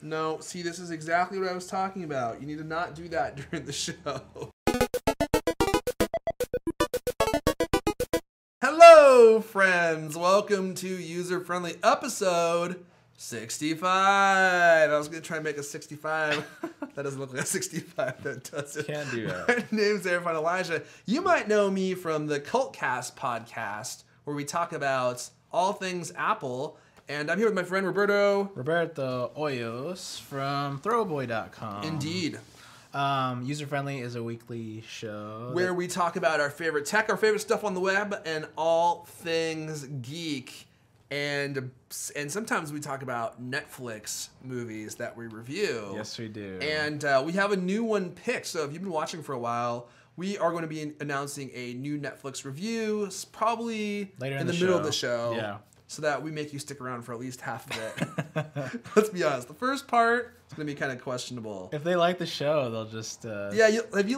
No, see, this is exactly what I was talking about. You need to not do that during the show. Hello, friends. Welcome to User-Friendly episode 65. I was going to try and make a 65. That doesn't look like a 65. That doesn't. Can't do that. My name's Aaron Elijah. You might know me from the Cultcast podcast, where we talk about all things Apple. And I'm here with my friend Roberto Hoyos from Throwboy.com. Indeed. User-Friendly is a weekly show where we talk about our favorite tech, our favorite stuff on the web, and all things geek. And sometimes we talk about Netflix movies that we review. Yes, we do. And we have a new one picked. So if you've been watching for a while, we are going to be announcing a new Netflix review, probably later in the middle of the show. Yeah. So that we make you stick around for at least half of it. Let's be honest. The first part is going to be kind of questionable. If they like the show, they'll just... Yeah, if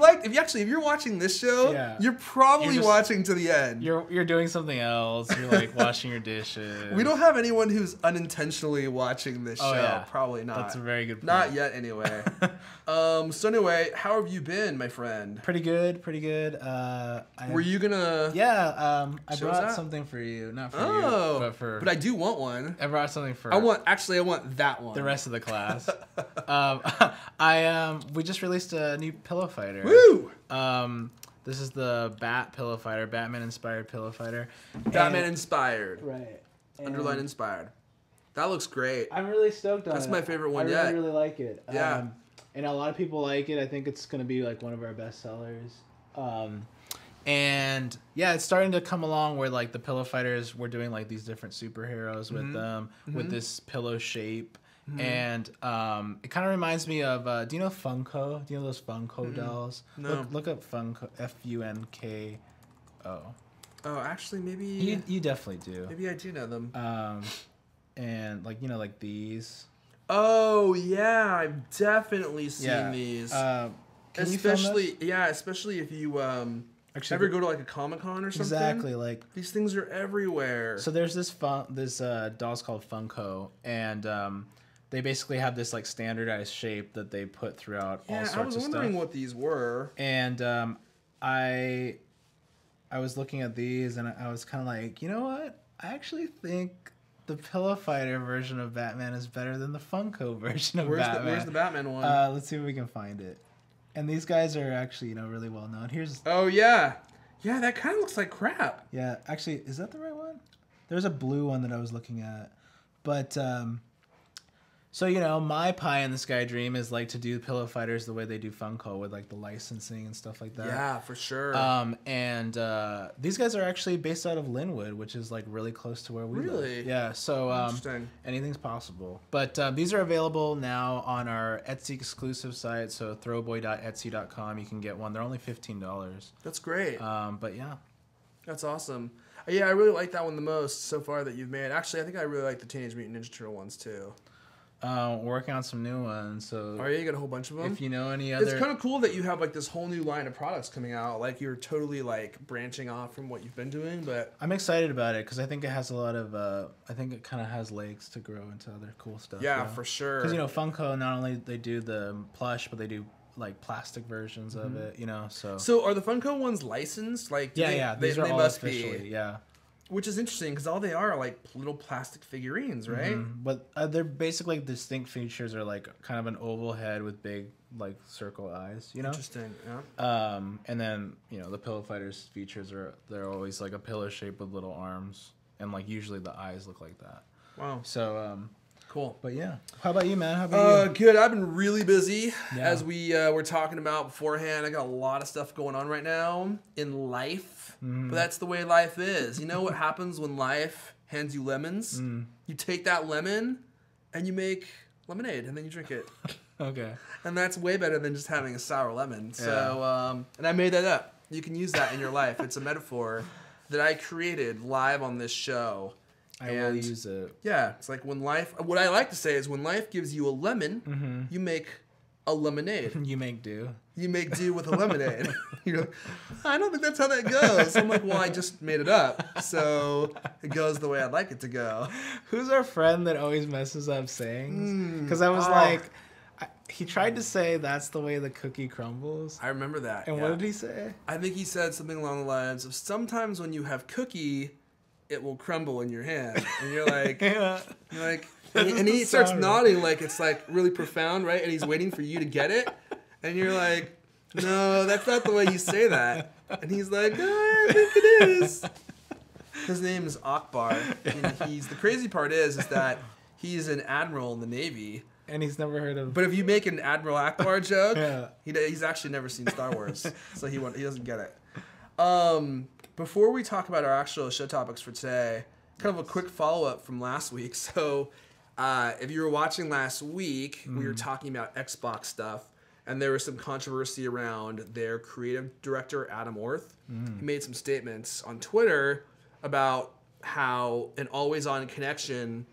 you're watching this show, you're probably watching to the end. You're doing something else. You're like washing your dishes. We don't have anyone who's unintentionally watching this show. Yeah. Probably not. That's a very good point. Not yet, anyway. So anyway, how have you been, my friend? Pretty good. Were you gonna... Yeah, I brought something for you. Not for you, but I do want one. I brought something for... I want that one. The rest of the class. We just released a new pillow fighter. Woo! This is the Bat pillow fighter, Batman-inspired pillow fighter. Batman-inspired. Right. Underline inspired. That looks great. I'm really stoked on it. That's my favorite one yet. I really like it. Yeah. And a lot of people like it. I think it's going to be like one of our best sellers. And yeah, it's starting to come along where like the pillow fighters, we're doing like these different superheroes with them, with this pillow shape. And it kind of reminds me of, do you know Funko? Do you know those Funko dolls? No. Look up Funko, Funko. Oh, actually, maybe... You definitely do. Maybe I do know them. And like, you know, like these. Oh, yeah, I've definitely seen these. Can especially, you film this? Especially if you Actually, ever go to like a Comic-Con or something. Exactly, like these things are everywhere. So there's this dolls called Funko, and they basically have this like standardized shape that they put throughout all sorts of stuff. I was wondering what these were. And I was looking at these, and I was kind of like, you know what? I actually think the pillow fighter version of Batman is better than the Funko version of Batman. Where's the Batman one? Let's see if we can find it. And these guys are actually, you know, really well known. Oh, yeah. Yeah, that kind of looks like crap. Yeah, actually, is that the right one? There's a blue one that I was looking at. But, so, you know, my pie in the sky dream is, like, to do pillow fighters the way they do Funko with, like, the licensing and stuff like that. Yeah, for sure. And these guys are actually based out of Linwood, which is, like, really close to where we live. Really? Yeah, so Interesting. Anything's possible. But these are available now on our Etsy exclusive site, so throwboy.etsy.com. You can get one. They're only $15. That's great. But, yeah. That's awesome. Yeah, I really like that one the most so far that you've made. Actually, I think I really like the Teenage Mutant Ninja Turtle ones, too. Working on some new ones. So are you got a whole bunch of them? If you know any other, it's kind of cool that you have like this whole new line of products coming out. Like you're totally like branching off from what you've been doing. But I'm excited about it because I think it has a lot of. I think it kind of has legs to grow into other cool stuff. Yeah, you know? For sure. Because you know Funko, not only they do the plush, but they do like plastic versions of it. You know, so are the Funko ones licensed? Like these are all must officially be. Yeah. Which is interesting because all they are like little plastic figurines, right? But they're basically distinct features are like kind of an oval head with big like circle eyes, you know? Interesting, yeah. And then, you know, the pillow fighters features they're always like a pillow shape with little arms, and like usually the eyes look like that. Wow. So cool. But yeah. How about you, man? How about you? Good. I've been really busy. Yeah. As we were talking about beforehand, I got a lot of stuff going on right now in life. But that's the way life is. You know what happens when life hands you lemons? You take that lemon and you make lemonade and then you drink it. Okay. And that's way better than just having a sour lemon. So, and I made that up. You can use that in your life. It's a metaphor that I created live on this show. I will use it. Yeah, it's like when life... What I like to say is when life gives you a lemon, you make a lemonade. You make do. You make do with a lemonade. You're like, I don't think that's how that goes. I'm like, well, I just made it up. So it goes the way I'd like it to go. Who's our friend that always messes up sayings? Because I was like, he tried to say that's the way the cookie crumbles. I remember that. And what did he say? I think he said something along the lines of, sometimes when you have cookie, it will crumble in your hand. And you're like, and he starts nodding like it's like really profound, right? And he's waiting for you to get it. And you're like, no, that's not the way you say that. And he's like, I think it is. His name is Akbar. And the crazy part is that he's an admiral in the Navy. And he's never heard of. But if you make an Admiral Akbar joke, he's actually never seen Star Wars, so he doesn't get it. Before we talk about our actual show topics for today, kind of a quick follow up from last week. So, if you were watching last week, we were talking about Xbox stuff, and there was some controversy around their creative director Adam Orth. He made some statements on Twitter about how an always-on connection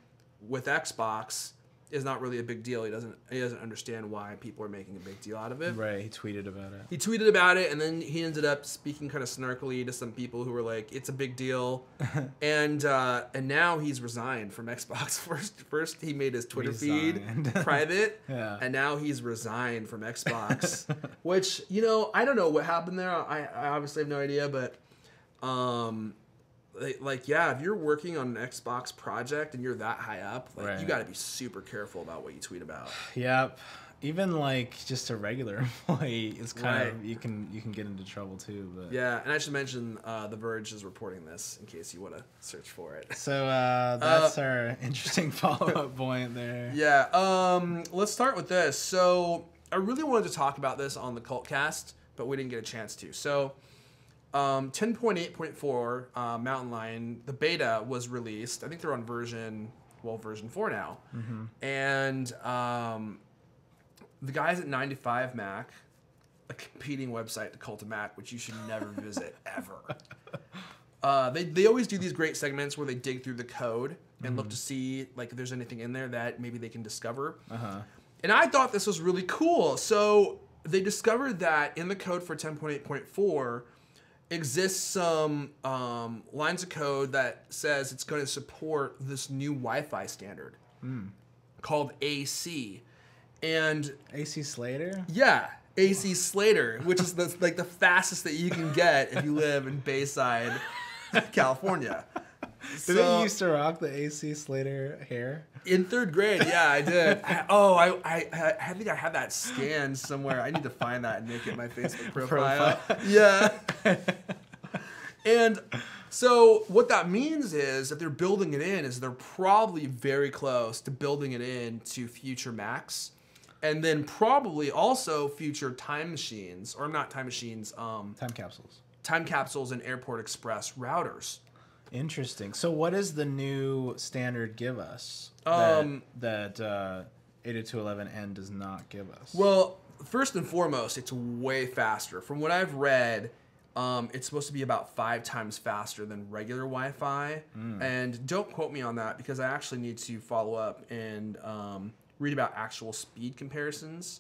with Xbox is not really a big deal. He doesn't understand why people are making a big deal out of it. Right, he tweeted about it. He tweeted about it, and then he ended up speaking kind of snarkily to some people who were like, "It's a big deal," and now he's resigned from Xbox. First he made his Twitter feed private, and now he's resigned from Xbox. Which, I don't know what happened there. I obviously have no idea, but if you're working on an Xbox project and you're that high up, you got to be super careful about what you tweet about. Yep. Even just a regular employee, it's kind of you can get into trouble too. But yeah, and I should mention The Verge is reporting this in case you want to search for it. So that's our interesting follow-up point there. Yeah. Let's start with this. So I really wanted to talk about this on the Cultcast, but we didn't get a chance to. So 10.8.4 Mountain Lion, the beta was released. I think they're on version 4 now. And the guys at 95 Mac, a competing website to Cult of Mac, which you should never visit ever. They always do these great segments where they dig through the code and look to see if there's anything in there that maybe they can discover. And I thought this was really cool. So they discovered that in the code for 10.8.4 exists some lines of code that says it's going to support this new Wi-Fi standard called AC. And AC Slater? Yeah, AC Slater, which is the fastest that you can get if you live in Bayside, California. Did you used to rock the AC Slater hair? In 3rd grade, yeah, I did. I think I had that scanned somewhere. I need to find that and make it my Facebook profile. Yeah. And so what that means is that they're building it in is they're probably very close to building it into future Macs. And then probably also future time machines, or not time machines. Time capsules. Time capsules and Airport Express routers. Interesting. So what does the new standard give us that 802.11n does not give us? Well, first and foremost, it's way faster. From what I've read, it's supposed to be about 5 times faster than regular Wi-Fi. And don't quote me on that because I actually need to follow up and read about actual speed comparisons.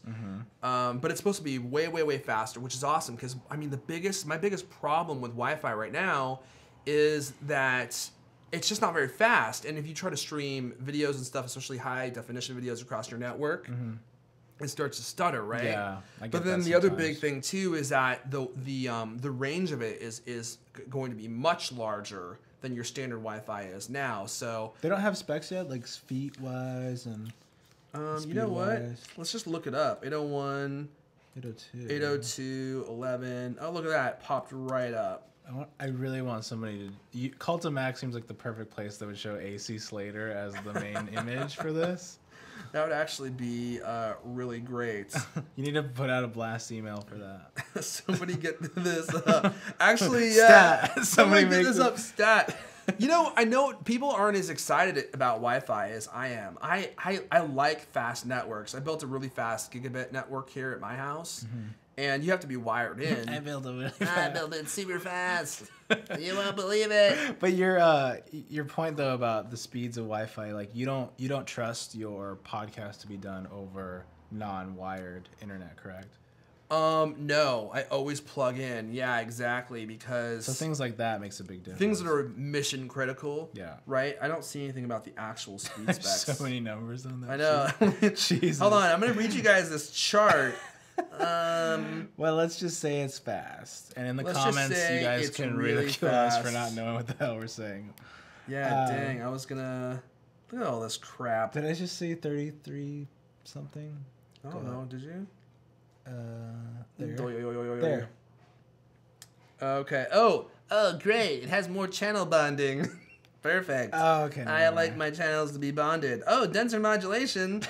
But it's supposed to be way, way, way faster, which is awesome because, my biggest problem with Wi-Fi right now is that it's just not very fast. And if you try to stream videos and stuff, especially high definition videos across your network, it starts to stutter, right? Yeah, I get but then that the other sometimes. big thing too is that the range of it is going to be much larger than your standard Wi-Fi is now. So they don't have specs yet, like feet wise and you know what? Let's just look it up. 801, 802, 802.11. Oh, look at that! Popped right up. I really want somebody to. Cult of Mac seems like the perfect place that would show AC Slater as the main image for this. That would actually be really great. You need to put out a blast email for that. Somebody get this up. Actually, yeah. Stat. Somebody get this up. Stat. You know, I know people aren't as excited about Wi-Fi as I am. I like fast networks. I built a really fast gigabit network here at my house, and you have to be wired in. I built it super fast. You won't believe it. But your point though about the speeds of Wi-Fi, like you don't trust your podcast to be done over non-wired internet, correct? No, I always plug in. Yeah, exactly, because so things like that makes a big difference. Things that are mission critical. Yeah. Right? I don't see anything about the actual speed specs. So many numbers on that. I know. Jesus. Hold on, I'm going to read you guys this chart. Well, let's just say it's fast. And in the comments, you guys can really ridicule us for not knowing what the hell we're saying. Yeah, dang. I was going to... Look at all this crap. Did I just say 33 something? I don't know. Did you? There. Okay. Oh, great. It has more channel bonding. Perfect. Oh, okay. I like my channels to be bonded. Oh, denser modulation.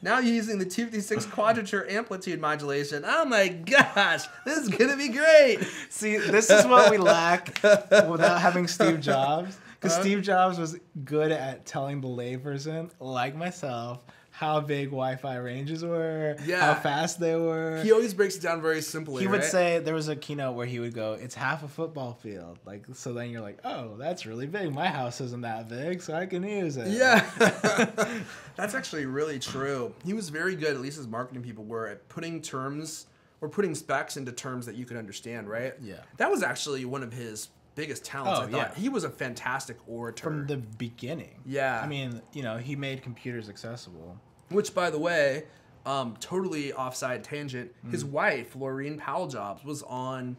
Now using the 256 quadrature amplitude modulation. Oh my gosh, this is gonna be great. See, this is what we lack without having Steve Jobs. Because Steve Jobs was good at telling the layperson, like myself, how big Wi-Fi ranges were, how fast they were. He always breaks it down very simply. He would say, there was a keynote where he would go, it's half a football field. Like, so then you're like, oh, that's really big. My house isn't that big, so I can use it. Yeah. That's actually really true. He was very good, at least as marketing people were, at putting terms or putting specs into terms that you could understand, right? Yeah. That was actually one of his biggest talents, I thought. He was a fantastic orator. From the beginning. Yeah. I mean, he made computers accessible. Which, by the way, totally offside tangent, his wife, Laureen Powell-Jobs, was on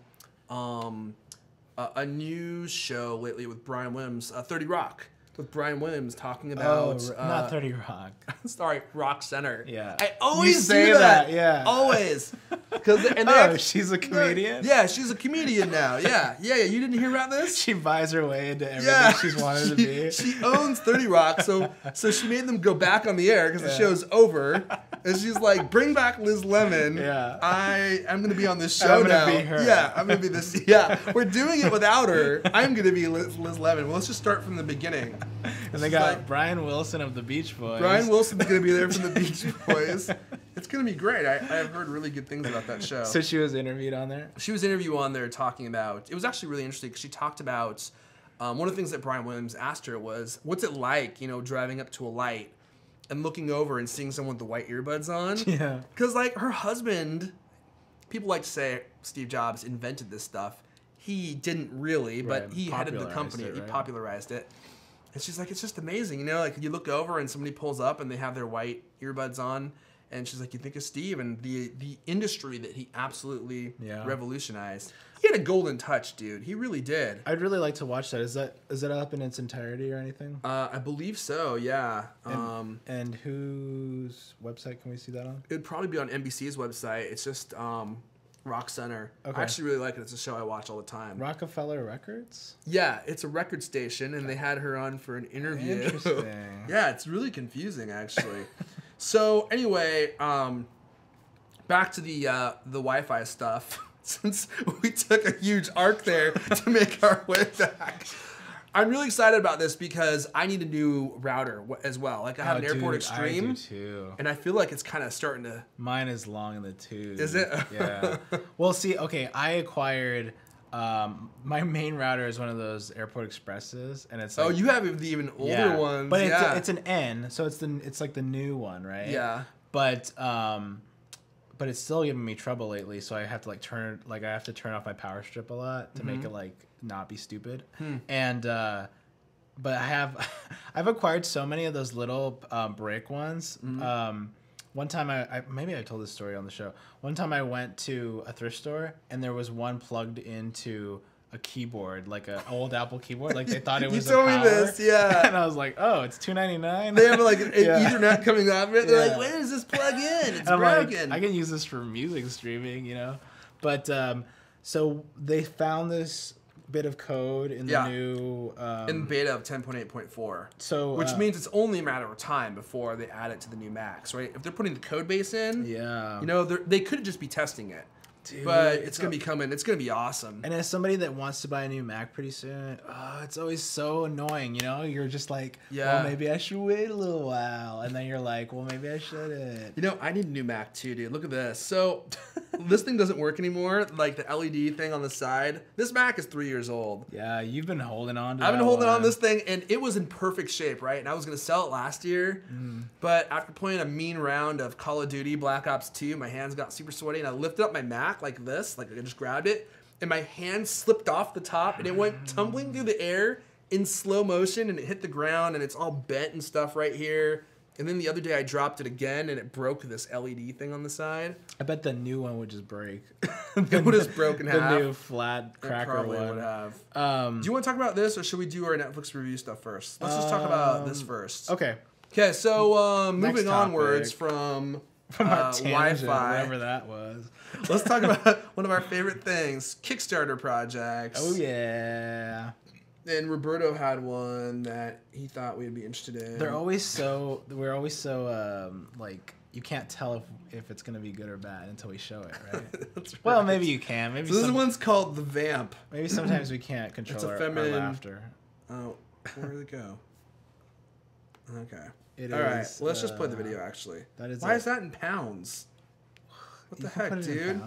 a news show lately with Brian Williams, 30 Rock, with Brian Williams talking about... not 30 Rock. Sorry, Rock Center. Yeah. I always say do that. Yeah. Always. She's a comedian? Yeah, she's a comedian now. Yeah. You didn't hear about this? She buys her way into everything she's wanted to be. She owns 30 Rock, so she made them go back on the air because the show's over. And she's like, bring back Liz Lemon. Yeah. I'm going to be on this show now. I'm going to be her. Yeah, I'm going to be this. Yeah, we're doing it without her. I'm going to be Liz Lemon. Well, let's just start from the beginning. And they got Brian Wilson of the Beach Boys. Brian Wilson's going to be there from the Beach Boys. It's going to be great. I've heard really good things about that show. So she was interviewed on there? She was interviewed on there talking about... It was actually really interesting because she talked about... one of the things that Brian Williams asked her was, what's it like, driving up to a light and looking over and seeing someone with the white earbuds on? Yeah. Because, like, her husband... People like to say Steve Jobs invented this stuff. He didn't really, but he headed the company. He popularized it. And she's like, it's just amazing, like you look over and somebody pulls up and they have their white earbuds on, and she's like, you think of Steve and the industry that he absolutely revolutionized. He had a golden touch, dude. He really did. I'd really like to watch that. Is that up in its entirety or anything? I believe so, yeah. And whose website can we see that on? It'd probably be on NBC's website. It's just Rock Center. Okay. I actually really like it. It's a show I watch all the time. Rockefeller Records? Yeah, it's a record station, and they had her on for an interview. Interesting. Yeah, it's really confusing, actually. So, anyway, back to the Wi-Fi stuff. Since we took a huge arc there to make our way back. I'm really excited about this because I need a new router as well. Like I have an Airport Extreme, I do too. And I feel like it's kind of starting to. Mine is long in the tooth. Is it? Yeah. Well, see, okay, I acquired. My main router is one of those Airport Expresses, and it's. Like, you have the even older ones, but it's an N, so it's like the new one, right? Yeah. But it's still giving me trouble lately, so I have to turn off my power strip a lot to make it not be stupid. And but I've acquired so many of those little brick ones. One time I maybe I told this story on the show. One time I went to a thrift store and there was one plugged into a keyboard, like an old Apple keyboard. Like they thought it was you told me this, yeah. And I was like, oh, it's $2.99. They have like an Ethernet coming out of it. They're like, where does this plug in? It's broken. Like, I can use this for music streaming, But so they found this bit of code in the new in beta of 10.8.4. So which means it's only a matter of time before they add it to the new Macs, right? If they're putting the code base in, they could just be testing it. Dude, but it's gonna be coming. It's gonna be awesome. And as somebody that wants to buy a new Mac pretty soon, it's always so annoying. You know, you're just like, well, maybe I should wait a little while, and then you're like, well, maybe I shouldn't. You know, I need a new Mac too, dude. Look at this. So this thing doesn't work anymore. Like the LED thing on the side. This Mac is 3 years old. Yeah, you've been holding on to. I've been holding on to this thing, and it was in perfect shape, right? And I was gonna sell it last year, but after playing a mean round of Call of Duty Black Ops 2, my hands got super sweaty, and I lifted up my Mac like this, like I just grabbed it, and my hand slipped off the top, and it went tumbling through the air in slow motion, and it hit the ground, and it's all bent and stuff right here. And then the other day I dropped it again, and it broke this LED thing on the side. I bet the new one would just break. It would have broken half. The new flat cracker probably one would have. Do you want to talk about this, or should we do our Netflix review stuff first? Let's just talk about this first. Okay. Okay, so moving onwards from our tangent, Wi-Fi, whatever that was. Let's talk about one of our favorite things, Kickstarter projects. Oh, yeah. And Roberto had one that he thought we'd be interested in. We're always so like, you can't tell if it's going to be good or bad until we show it, right? That's right. Well, maybe you can. Maybe so this one's called The Vamp. Maybe sometimes we can't control our laughter. Oh, where did it go? Okay. All right, well, let's just play the video, actually. Why is that in pounds? What the heck, dude?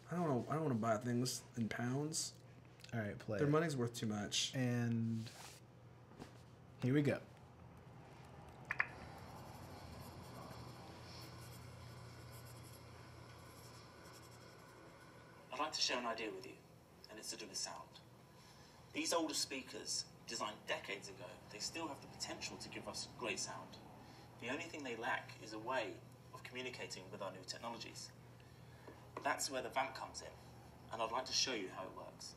I don't know. I don't want to buy things in pounds. All right, play. Their money's worth too much. And here we go. I'd like to share an idea with you, and it's to do with sound. These older speakers, designed decades ago, they still have the potential to give us great sound. The only thing they lack is a way of communicating with our new technologies. That's where the Vamp comes in, and I'd like to show you how it works.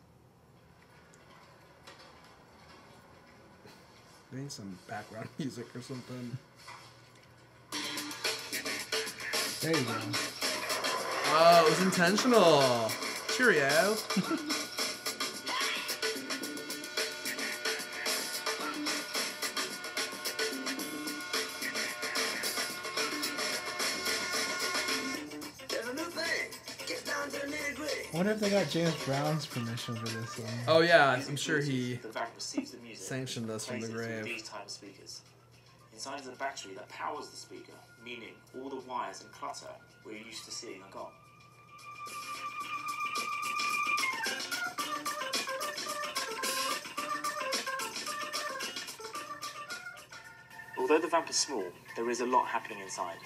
They need some background music or something. There you go. Oh, it was intentional. Cheerio. I wonder if they got James Brown's permission for this song. Oh yeah, I'm sure he The Vamp receives the music, sanctioned us from the plays it through grave. these type of speakers. Inside is a battery that powers the speaker, meaning all the wires and clutter we're used to seeing are gone. Although the Vamp is small, there is a lot happening inside.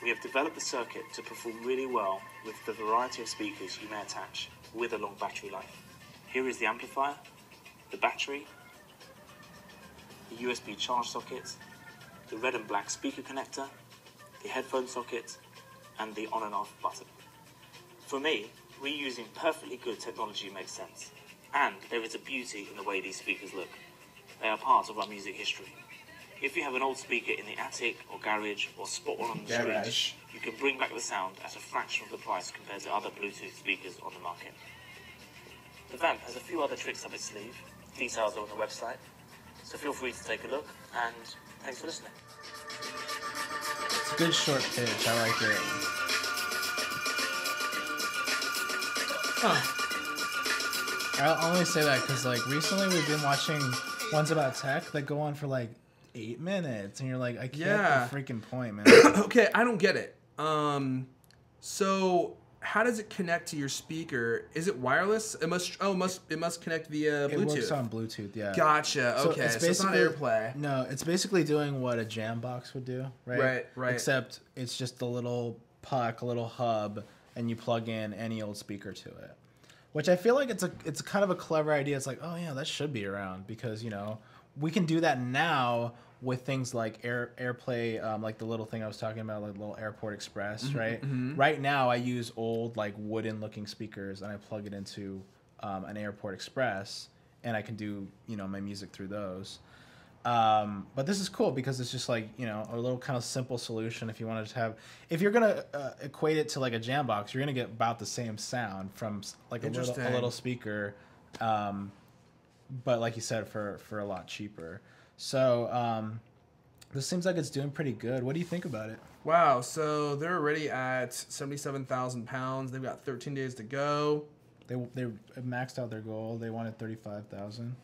We have developed the circuit to perform really well with the variety of speakers you may attach with a long battery life. Here is the amplifier, the battery, the USB charge socket, the red and black speaker connector, the headphone socket, and the on and off button. For me, reusing perfectly good technology makes sense. And there is a beauty in the way these speakers look. They are part of our music history. If you have an old speaker in the attic or garage or spot one on the street, you can bring back the sound at a fraction of the price compared to other Bluetooth speakers on the market. The Vamp has a few other tricks up its sleeve. Details are on the website, so feel free to take a look, and thanks for listening. It's a good short pitch. I like it. I'll only say that because like recently we've been watching ones about tech that go on for like 8 minutes, and you're like, I get the freaking point, man. Okay, I don't get it. So how does it connect to your speaker? Is it wireless? It must connect via Bluetooth. It works on Bluetooth, yeah. Gotcha. Okay, so it's not AirPlay. No, it's basically doing what a jam box would do, right? Right. Except it's just a little puck, a little hub, and you plug in any old speaker to it. Which I feel like it's kind of a clever idea. It's like, oh yeah, that should be around because, you know, we can do that now with things like AirPlay, like the little thing I was talking about, like little Airport Express, right? Mm-hmm. Right now, I use old like wooden-looking speakers, and I plug it into an Airport Express, and I can do, you know, my music through those. But this is cool because it's just like, you know, a little kind of simple solution. If you wanted to have, if you're gonna equate it to like a jam box, you're gonna get about the same sound from like a little speaker. But like you said, for a lot cheaper. So this seems like it's doing pretty good. What do you think about it? Wow, so they're already at 77,000 pounds. They've got 13 days to go. They maxed out their goal. They wanted 35,000.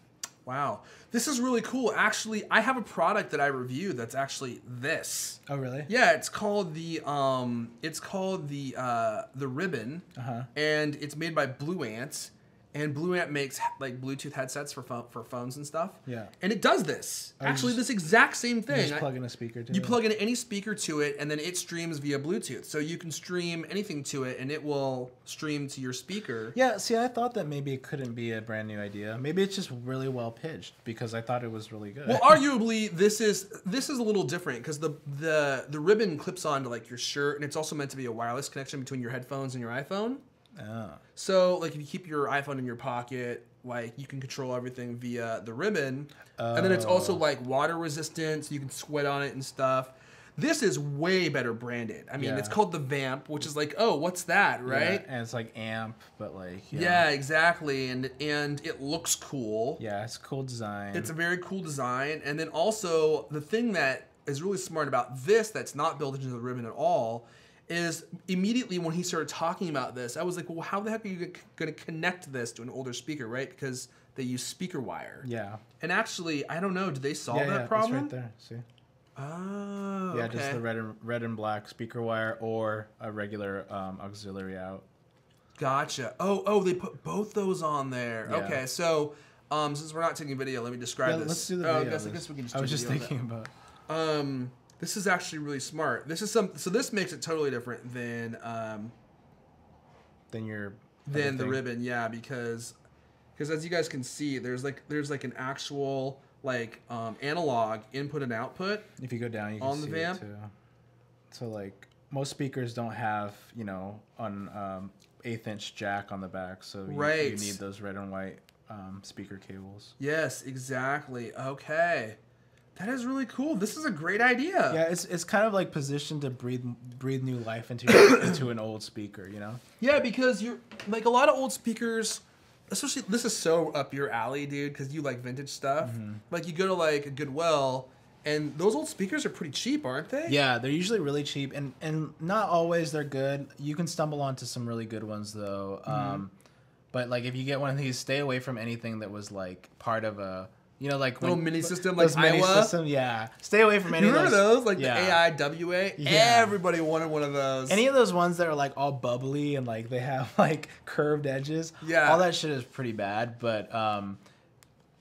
Wow, this is really cool. Actually, I have a product that I reviewed that's actually this. Oh, really? Yeah, it's called the Ribbon, and it's made by Blue Ant. And Blue Ant makes like Bluetooth headsets for phones and stuff. Yeah. And it does this. Actually, this exact same thing. You just plug in a speaker to it. You plug in any speaker to it, and then it streams via Bluetooth. So you can stream anything to it, and it will stream to your speaker. Yeah, see, I thought that maybe it couldn't be a brand new idea. Maybe it's just really well pitched because I thought it was really good. Well, arguably, this is a little different because the Ribbon clips onto like your shirt, and it's also meant to be a wireless connection between your headphones and your iPhone. Oh. So, like, if you keep your iPhone in your pocket, like, you can control everything via the Ribbon. And then it's also, like, water resistant, so you can sweat on it and stuff. This is way better branded. I mean, it's called the Vamp, which is like, oh, what's that, right? Yeah, and it's like amp, but like... Yeah, exactly. And it looks cool. Yeah, it's a cool design. It's a very cool design. And then also, the thing that is really smart about this that's not built into the Ribbon at all is immediately when he started talking about this, I was like, well, how the heck are you going to connect this to an older speaker, right? Because they use speaker wire. Yeah. And actually, I don't know, did they solve that Yeah, problem? it's right there. See? Oh, yeah, okay. just the red and black speaker wire or a regular auxiliary out. Gotcha. Oh, they put both those on there. Yeah. Okay, so since we're not taking video, let me describe this. Let's do the video. I guess we can just do I was just video thinking about. This is actually really smart. This is so this makes it totally different than the Ribbon, yeah, because as you guys can see, there's like an actual like analog input and output. If you go down, you can on see the Vamp. it too. So like most speakers don't have an 1/8 inch jack on the back, so you need those red and white speaker cables. Yes, exactly. Okay. That is really cool. This is a great idea. Yeah, it's kind of like positioned to breathe new life into an old speaker, you know? Yeah, because you're like a lot of old speakers, especially this is so up your alley, dude, because you like vintage stuff. Mm-hmm. Like you go to like a Goodwill, and those old speakers are pretty cheap, aren't they? Yeah, they're usually really cheap, and not always they're good. You can stumble onto some really good ones though. Mm-hmm. But like if you get one of these, stay away from anything that was like part of a like little mini system, like mini Iowa. System, yeah. Stay away from any of those. Remember those, like the AIWA. Yeah. Everybody wanted one of those. Any of those ones that are like all bubbly and like they have like curved edges. Yeah, all that shit is pretty bad. But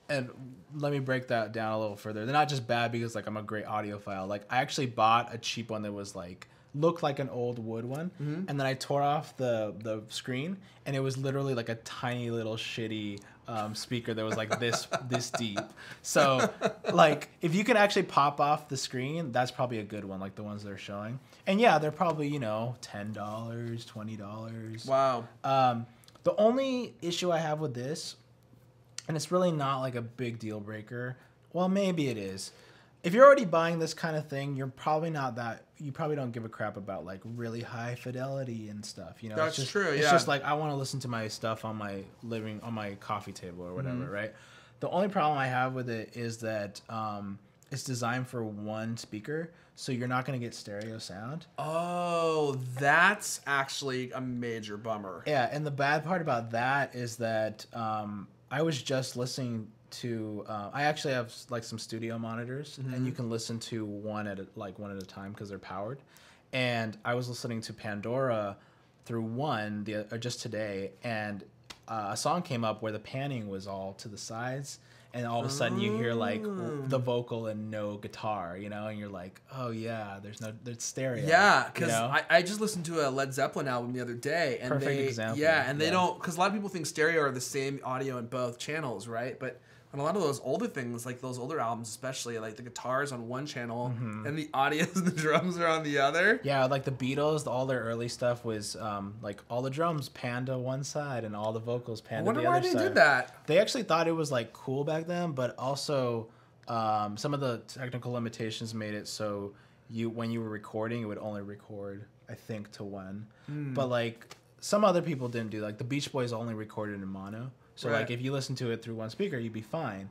and let me break that down a little further. They're not just bad because like I'm a great audiophile. Like I actually bought a cheap one that was like looked like an old wood one, and then I tore off the screen, and it was literally like a tiny little shitty speaker that was like this deep. So like if you can actually pop off the screen, that's probably a good one, like the ones they're showing. And yeah, they're probably $10, $20. Wow. The only issue I have with this, and it's really not like a big deal breaker, well maybe it is, if you're already buying this kind of thing, you probably don't give a crap about like really high fidelity and stuff. That's true. Yeah. It's just like I want to listen to my stuff on my coffee table or whatever, right? The only problem I have with it is that it's designed for one speaker, so you're not going to get stereo sound. Oh, that's actually a major bummer. Yeah, and the bad part about that is that I was just listening to I actually have like some studio monitors, and you can listen to one at a time because they're powered. And I was listening to Pandora through one just today, and a song came up where the panning was all to the sides, and all of a sudden you hear like the vocal and no guitar, and you're like, oh yeah, there's stereo. Yeah, because I just listened to a Led Zeppelin album the other day, and Perfect example. Yeah, and they don't, because a lot of people think stereo are the same audio in both channels, right? But on a lot of those older things, like those older albums especially, like the guitar's on one channel and the audios and the drums are on the other. Yeah, like the Beatles, all their early stuff was like all the drums panned to one side and all the vocals panned to the other side. I wonder why they did that. They actually thought it was like cool back then, but also some of the technical limitations made it so when you were recording, it would only record, I think, to one. But like some other people didn't do that. Like the Beach Boys only recorded in mono. So Right. like if you listen to it through one speaker, you'd be fine.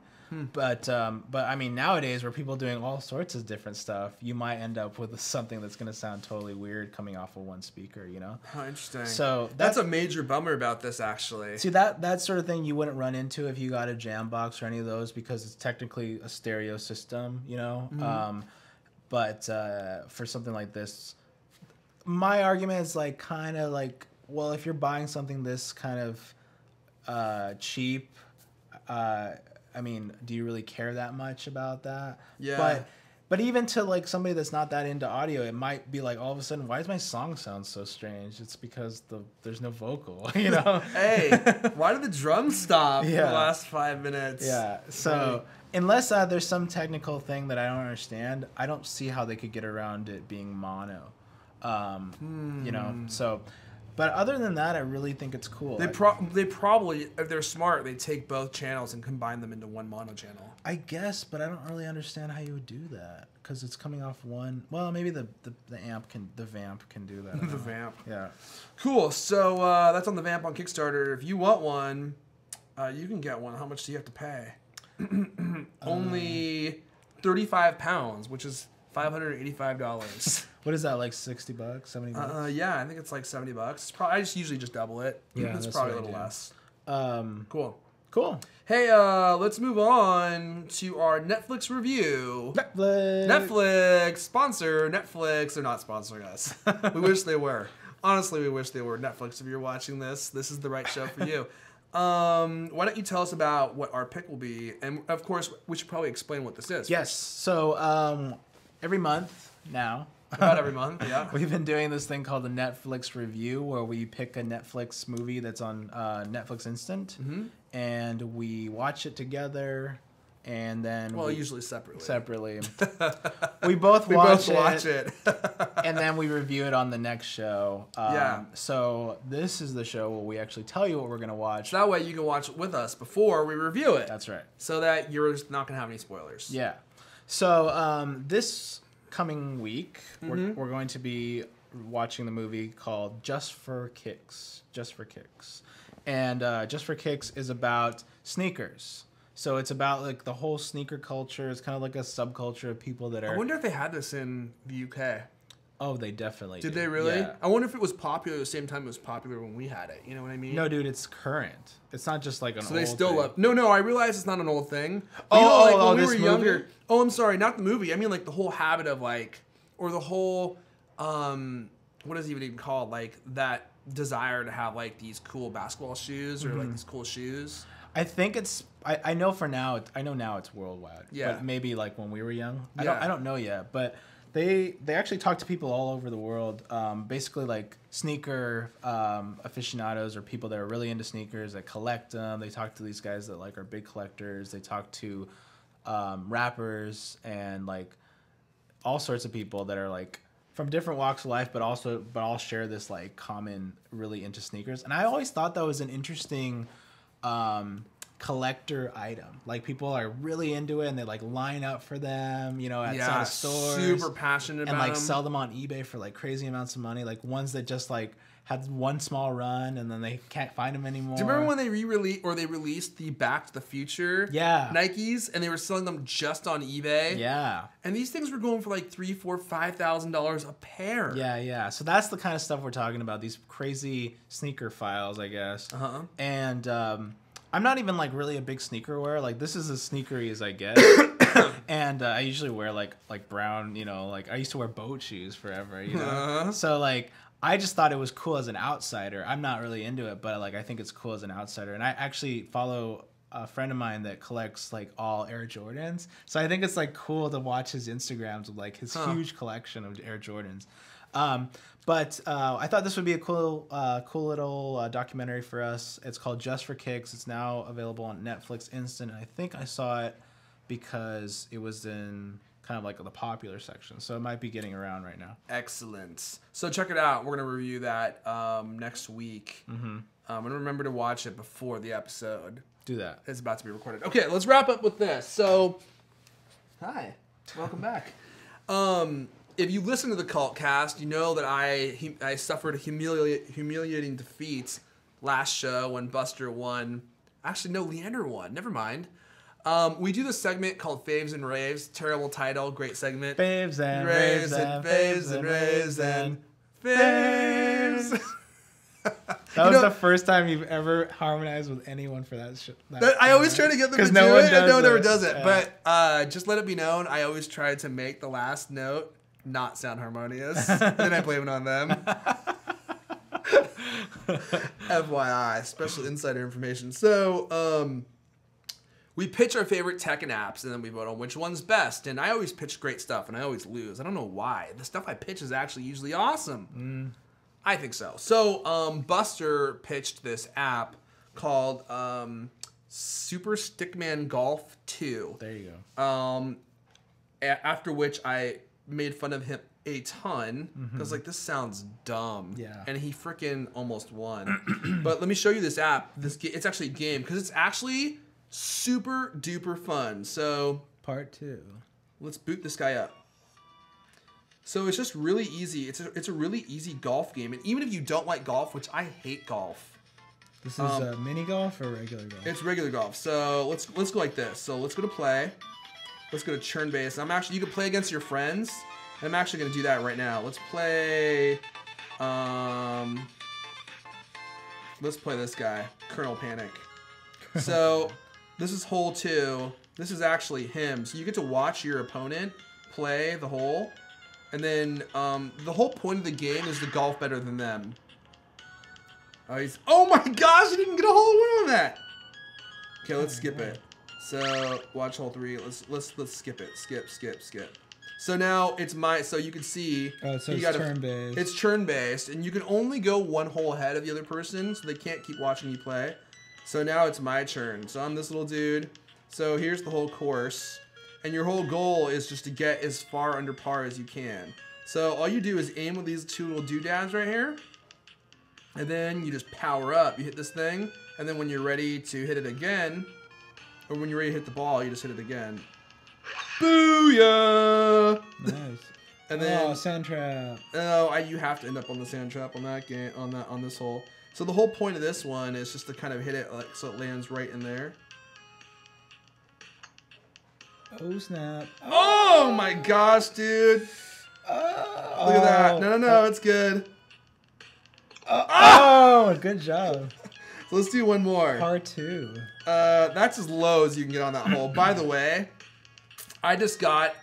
But I mean, nowadays where people are doing all sorts of different stuff, you might end up with something that's going to sound totally weird coming off of one speaker, you know? Oh, interesting. So that's a major bummer about this, actually. See, that sort of thing you wouldn't run into if you got a jam box or any of those, because it's technically a stereo system, you know? But for something like this, my argument is like kind of like, well, if you're buying something this kind of cheap, I mean, do you really care that much about that? Yeah. But even to like somebody that's not that into audio, it might be like all of a sudden, why does my song sound so strange? It's because there's no vocal, you know? Hey, why did the drums stop for the last 5 minutes? Yeah. So unless there's some technical thing that I don't understand, I don't see how they could get around it being mono. You know, so. But other than that, I really think it's cool. They probably, if they're smart, they take both channels and combine them into one mono channel. I guess, but I don't really understand how you would do that because it's coming off one. Well, maybe the vamp can do that. The vamp. Yeah. Cool. So that's on the vamp on Kickstarter. If you want one, you can get one. How much do you have to pay? Only £35, which is $585. What is that, like $60, $70? Yeah, I think it's like $70. It's probably, I just usually just double it. Yeah, it's that's probably a what I little do. less. Cool. Hey, let's move on to our Netflix review. Netflix sponsor. Netflix, they're not sponsoring us. We wish they were. Honestly, we wish they were. Netflix, if you're watching this is the right show for you. Why don't you tell us about what our pick will be? And of course, we should probably explain what this is. Yes. So every month now. About every month, yeah. We've been doing this thing called the Netflix review, where we pick a Netflix movie that's on Netflix Instant, and we watch it together, and then usually separately. we both watch it, and then we review it on the next show. Yeah. So this is the show where we actually tell you what we're gonna watch. So that way you can watch it with us before we review it. That's right. So that you're not gonna have any spoilers. Yeah. So this coming week, we're going to be watching the movie called Just for Kicks. And Just for Kicks is about sneakers. So it's about like the whole sneaker culture. It's kind of like a subculture of people that are... I wonder if they had this in the UK. Oh, they definitely did. They really? Yeah. I wonder if it was popular at the same time it was popular when we had it. You know what I mean? No, dude, it's current. It's not just like an old thing. So they still thing. love... No, I realize it's not an old thing. When we were younger... Oh, I'm sorry, not the movie. I mean like the whole habit of like... Or the whole... what is it even called? Like that desire to have like these cool basketball shoes or like these cool shoes. I think it's... I know for now... I know now it's worldwide. Yeah. But maybe like when we were young. Yeah. I don't know yet, but... They actually talk to people all over the world, basically like sneaker aficionados or people that are really into sneakers that collect them. They talk to these guys that like are big collectors. They talk to rappers and like all sorts of people that are like from different walks of life, but all share this like common really into sneakers. And I always thought that was an interesting collector item. Like people are really into it and they like line up for them, you know, at some stores. Super passionate about and like them. Sell them on eBay for like crazy amounts of money. Like ones that just like had one small run and then they can't find them anymore. Do you remember when they released the Back to the Future Nikes and they were selling them just on eBay? Yeah. And these things were going for like $3,000, $4,000, $5,000 a pair. Yeah. So that's the kind of stuff we're talking about. These crazy sneaker files, I guess. And I'm not even like really a big sneaker wearer. Like this is as sneakery as I get. And I usually wear like brown, you know, like I used to wear boat shoes forever, you know. So like I just thought it was cool as an outsider. I'm not really into it, but like I think it's cool as an outsider. And I actually follow a friend of mine that collects like all Air Jordans. So I think it's like cool to watch his Instagrams with like his huge collection of Air Jordans. But I thought this would be a cool little documentary for us. It's called Just for Kicks. It's now available on Netflix Instant. And I think I saw it because it was in kind of like the popular section. So it might be getting around right now. Excellent. So check it out. We're going to review that next week. And remember to watch it before the episode. Do that. It's about to be recorded. Okay, let's wrap up with this. So, hi. Welcome back. If you listen to the Cult Cast, you know that I suffered a humiliating defeat last show when Buster won Actually, no, Leander won. Never mind. We do this segment called Faves and Raves. Terrible title, great segment. Faves and raves and faves and raves and faves. That was the first time you've ever harmonized with anyone for that shit. I always try to get them to do it, and no one ever does it. Yeah. But just let it be known, I always try to make the last note not sound harmonious. Then I blame it on them. FYI, special insider information. So, we pitch our favorite tech and apps, and then we vote on which one's best. And I always pitch great stuff, and I always lose. I don't know why. The stuff I pitch is actually usually awesome. I think so. So, Buster pitched this app called Super Stickman Golf 2. There you go. After which I made fun of him a ton. I was like, this sounds dumb. Yeah. And he freaking almost won. But let me show you this app. It's actually a game, because it's actually super duper fun. So part 2. Let's boot this guy up. So it's just really easy. It's a really easy golf game. And even if you don't like golf, which I hate golf. This is mini golf or regular golf? It's regular golf. So let's go like this. So let's go to play. Let's go to turn base. You can play against your friends. I'm actually gonna do that right now. Let's play this guy, Colonel Panic. So this is hole 2. This is actually him. So you get to watch your opponent play the hole. And then the whole point of the game is to golf better than them. Oh my gosh, I didn't get a hole in one on that. Okay, let's skip it. So watch hole 3. Let's skip it. Skip. So now it's so you can see. Oh, so it's turn-based. It's turn-based, and you can only go one hole ahead of the other person, so they can't keep watching you play. So now it's my turn. So I'm this little dude. So here's the whole course. And your whole goal is just to get as far under par as you can. So all you do is aim with these 2 little doodads right here. And then you just power up. You hit this thing. And then when you're ready to hit it again, or when you're ready to hit the ball, you just hit it again. Booyah! Nice. And then, sand trap. Oh, you have to end up on the sand trap on that game, on this hole. So the whole point of this one is just to kind of hit it so it lands right in there. Oh snap! Oh my gosh, dude! Oh, look at that! No, it's good. Good job. So let's do one more. Par 2. That's as low as you can get on that hole. By the way, I just got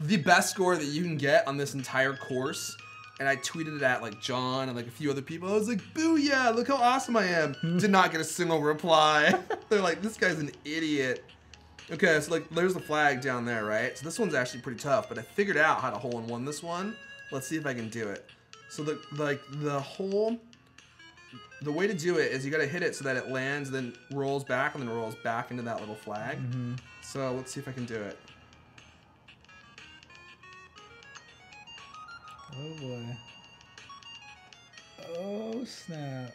the best score that you can get on this entire course, and I tweeted it at like John and like a few other people. I was like, "Booyah! Look how awesome I am!" Did not get a single reply. They're like, "This guy's an idiot." Okay, so like there's the flag down there, right? So this one's actually pretty tough, but I figured out how to hole in one this one. Let's see if I can do it. So the way to do it is you gotta hit it so that it lands, then rolls back, and then rolls back into that little flag. So let's see if I can do it. Oh boy. Oh snap.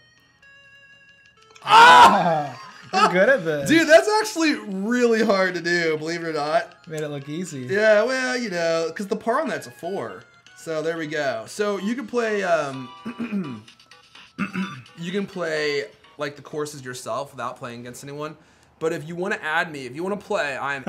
You're good at this. Dude, that's actually really hard to do, believe it or not. Made it look easy. Yeah, well, you know, because the par on that's a 4. So there we go. So you can play, you can play like the courses yourself without playing against anyone. But if you want to add me, if you want to play, I'm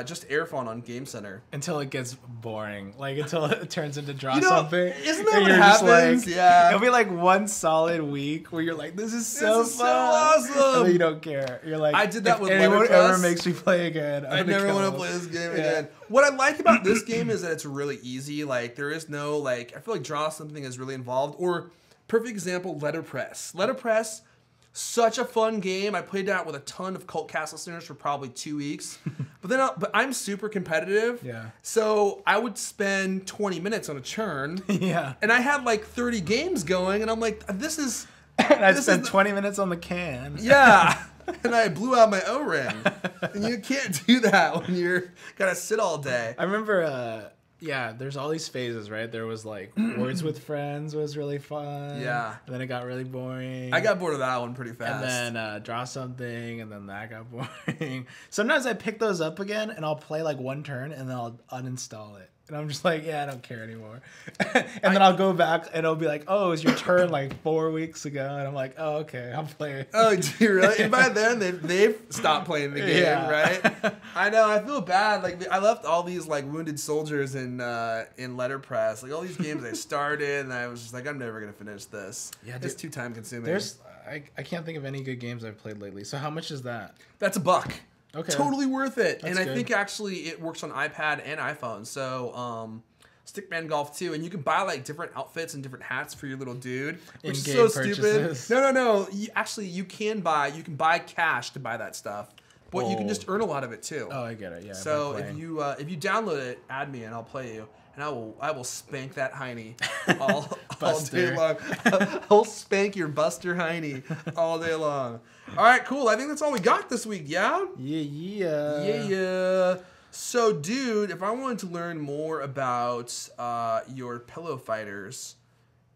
just Airphone on Game Center. Until it gets boring, like until it turns into draw something. Isn't that what happens? Like, yeah. It'll be like one solid week where you're like, this is so awesome. And then you don't care. You're like, I did that with anyone Letterpress. Ever makes me play again, I never want to play this game again. What I like about this game is that it's really easy. Like there is no I feel like draw something is really involved. Or perfect example, Letterpress. Letterpress. Such a fun game. I played that with a ton of Cult Cast listeners for probably 2 weeks. But I'm super competitive. Yeah. So I would spend 20 minutes on a churn. Yeah. And I had like 30 games going, and I'm like, this is. And I spent 20 minutes on the can. Yeah. And I blew out my O-ring. And you can't do that when you're gotta sit all day. I remember. There's all these phases, right? There was like Words with Friends was really fun. Yeah. And then it got really boring. I got bored of that one pretty fast. And then Draw Something, and then that got boring. Sometimes I pick those up again, and I'll play like one turn, and then I'll uninstall it. And I'm just like, yeah, I don't care anymore. And then I'll go back and it'll be like, oh, it was your turn like 4 weeks ago. And I'm like, oh, okay, I'll play it. Oh, do you really? And by then, they've stopped playing the game, right? I know, I feel bad. Like, I left all these, like, wounded soldiers in letterpress. Like, all these games I started, and I was just like, I'm never going to finish this. Yeah, it's too time-consuming. I can't think of any good games I've played lately. So how much is that? That's $1. Okay. Totally worth it. That's and I good. think actually it works on iPad and iPhone. So Stickman Golf 2, and you can buy like different outfits and different hats for your little dude, which is so purchases. stupid. No. You can buy cash to buy that stuff, but you can just earn a lot of it too. Oh, I get it. Yeah. So if you download it, add me and I'll play you. And I will spank that hiney all day long. I'll spank your Buster hiney all day long. All right, cool. I think that's all we got this week, yeah? Yeah. So, dude, if I wanted to learn more about your pillow fighters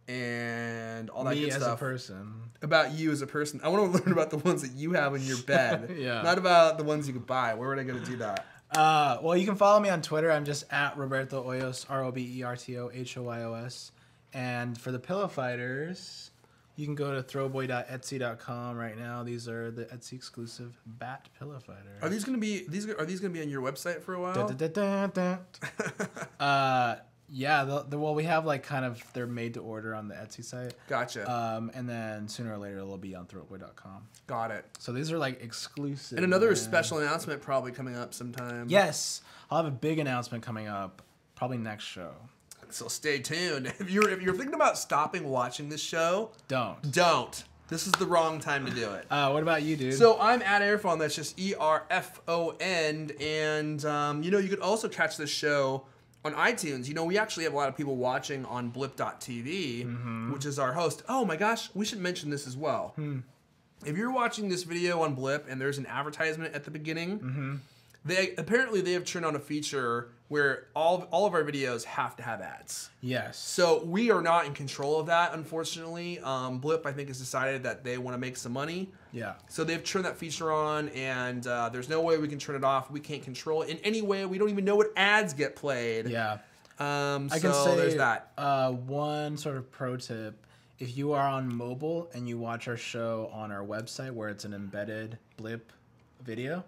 and all that good stuff. Me as a person. About you as a person. I want to learn about the ones that you have in your bed. Yeah. Not about the ones you could buy. Where would I go to do that? Well, you can follow me on Twitter. I'm just at Roberto Hoyos, RobertoHoyos. And for the pillow fighters, you can go to throwboy.etsy.com right now. These are the Etsy exclusive bat pillow fighters. Are these gonna be on your website for a while? Yeah, well, we have like kind of they're made to order on the Etsy site. Gotcha. And then sooner or later they'll be on throwboy.com. Got it. So these are like exclusive. And another special announcement probably coming up sometime. Yes, I'll have a big announcement coming up probably next show. So stay tuned. If you're thinking about stopping watching this show, don't. This is the wrong time to do it. What about you, dude? So I'm at Airphone. That's just ERFON. And you could also catch this show on iTunes. We actually have a lot of people watching on blip.tv, which is our host. Oh my gosh, we should mention this as well. If you're watching this video on Blip and there's an advertisement at the beginning, they have turned on a feature where all of our videos have to have ads. Yes. So we are not in control of that, unfortunately. Blip, I think, has decided that they want to make some money. Yeah. So they've turned that feature on, and there's no way we can turn it off. We can't control it in any way. We don't even know what ads get played. Yeah. I can say there's that. One sort of pro tip. If you are on mobile and you watch our show on our website where it's an embedded Blip video,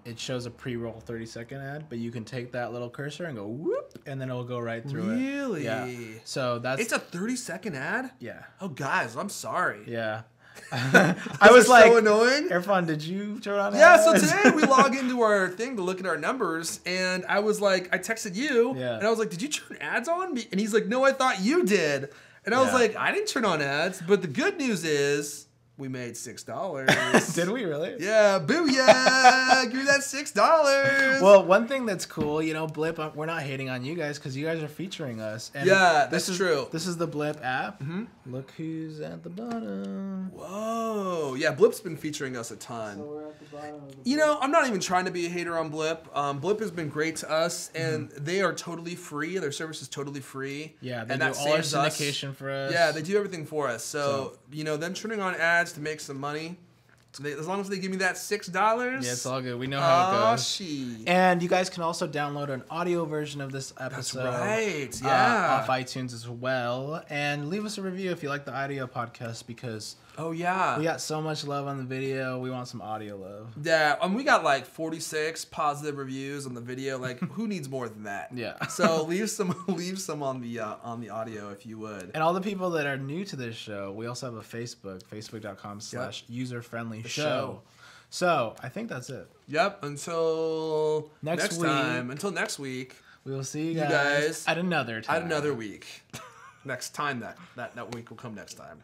it shows a pre-roll 30-second ad, but you can take that little cursor and go whoop, and then it'll go right through it. Really? Yeah. So it's a 30-second ad? Yeah. Oh, guys, I'm sorry. Yeah. I was like, so annoying. Irfan, did you turn on ads? ads? So today we log into our thing to look at our numbers, and I was like, I texted you, and I was like, did you turn ads on? And he's like, no, I thought you did. And I was like, I didn't turn on ads, but the good news is we made $6. Did we really? Yeah, booyah! Give me that $6. Well, one thing that's cool, Blip, we're not hating on you guys because you guys are featuring us. And that's true. This is the Blip app. Look who's at the bottom. Whoa. Yeah, Blip's been featuring us a ton. So we're at the bottom of the Blip. I'm not even trying to be a hater on Blip. Blip has been great to us, and they are totally free. Their service is totally free. Yeah, they and do that all our saves syndication for us. Yeah, they do everything for us. So them turning on ads to make some money, as long as they give me that $6. Yeah, it's all good. We know how it goes. And you guys can also download an audio version of this episode. That's right. Yeah. Off iTunes as well. And leave us a review if you like the audio podcast because we got so much love on the video. We want some audio love. Yeah, we got like 46 positive reviews on the video. Like, who needs more than that? Yeah. So leave some on the audio if you would. And all the people that are new to this show, we also have a facebook.com/user-friendly-show. So I think that's it. Yep. Until next time. Until next week. We will see you guys at another time. At another week. Next time that week will come next time.